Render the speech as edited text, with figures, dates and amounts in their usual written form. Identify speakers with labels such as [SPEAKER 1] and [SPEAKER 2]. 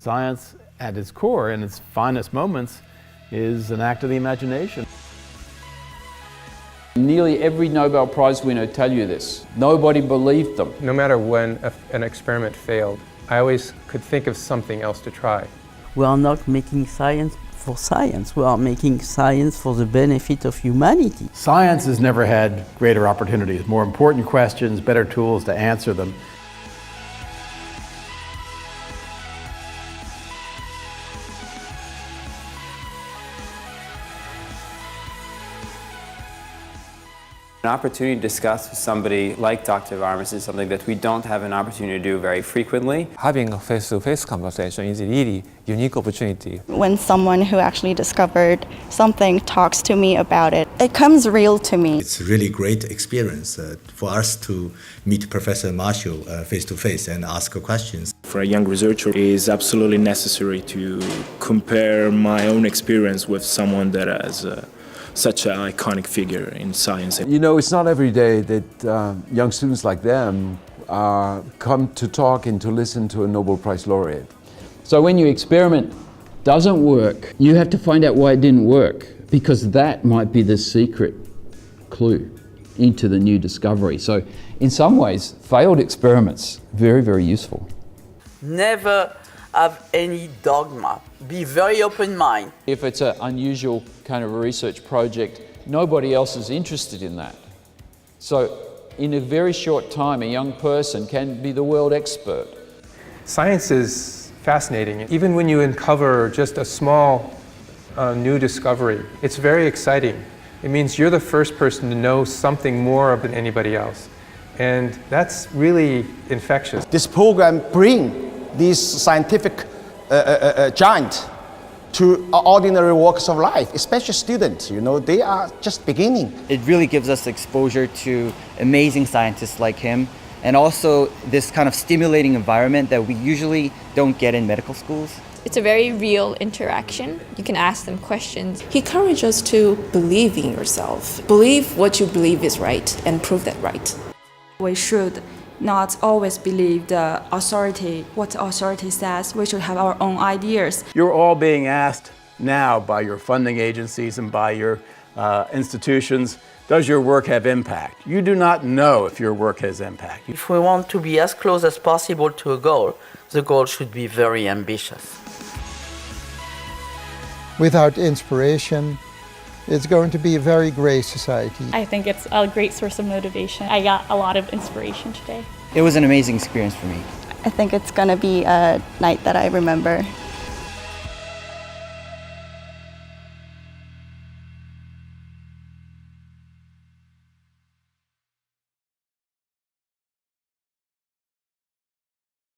[SPEAKER 1] Science, at its core, in its finest moments, is an act of the imagination.
[SPEAKER 2] Nearly every Nobel Prize winner tell you this. Nobody believed them.
[SPEAKER 3] No matter when an experiment failed, I always could think of something else to try.
[SPEAKER 4] We are not making science for science. We are making science for the benefit of humanity.
[SPEAKER 1] Science has never had greater opportunities, more important questions, better tools to answer them.
[SPEAKER 5] An opportunity to discuss with somebody like Dr. Varmus is something that we don't have an opportunity to do very frequently.
[SPEAKER 6] Having a face-to-face conversation is a really unique opportunity.
[SPEAKER 7] When someone who actually discovered something talks to me about it, it comes real to me.
[SPEAKER 8] It's a really great experience for us to meet Professor Marshall face-to-face and ask questions.
[SPEAKER 9] For a young researcher, it is absolutely necessary to compare my own experience with someone that has such an iconic figure in science.
[SPEAKER 10] You know, it's not every day that young students like them come to talk and to listen to a Nobel Prize laureate.
[SPEAKER 2] So when your experiment doesn't work, you have to find out why it didn't work, because that might be the secret clue into the new discovery. So in some ways, failed experiments, very, very useful.
[SPEAKER 4] Never have any dogma. Be very open-minded.
[SPEAKER 2] If it's an unusual kind of a research project, nobody else is interested in that. So in a very short time, a young person can be the world expert.
[SPEAKER 3] Science is fascinating. Even when you uncover just a small new discovery, it's very exciting. It means you're the first person to know something more than anybody else. And that's really infectious.
[SPEAKER 11] This program brings these scientific giant to ordinary walks of life, especially students. You know, they are just beginning.
[SPEAKER 12] It really gives us exposure to amazing scientists like him, and also this kind of stimulating environment that we usually don't get in medical schools.
[SPEAKER 13] It's a very real interaction. You can ask them questions.
[SPEAKER 14] He encourages us to believe in yourself. Believe what you believe is right and prove that right.
[SPEAKER 15] We should not always believe the authority, what the authority says. We should have our own ideas.
[SPEAKER 1] You're all being asked now by your funding agencies and by your institutions, does your work have impact? You do not know if your work has impact.
[SPEAKER 4] If we want to be as close as possible to a goal, the goal should be very ambitious.
[SPEAKER 16] Without inspiration, it's going to be a very grey society.
[SPEAKER 17] I think it's a great source of motivation. I got a lot of inspiration today.
[SPEAKER 12] It was an amazing experience for me.
[SPEAKER 7] I think it's going to be a night that I remember.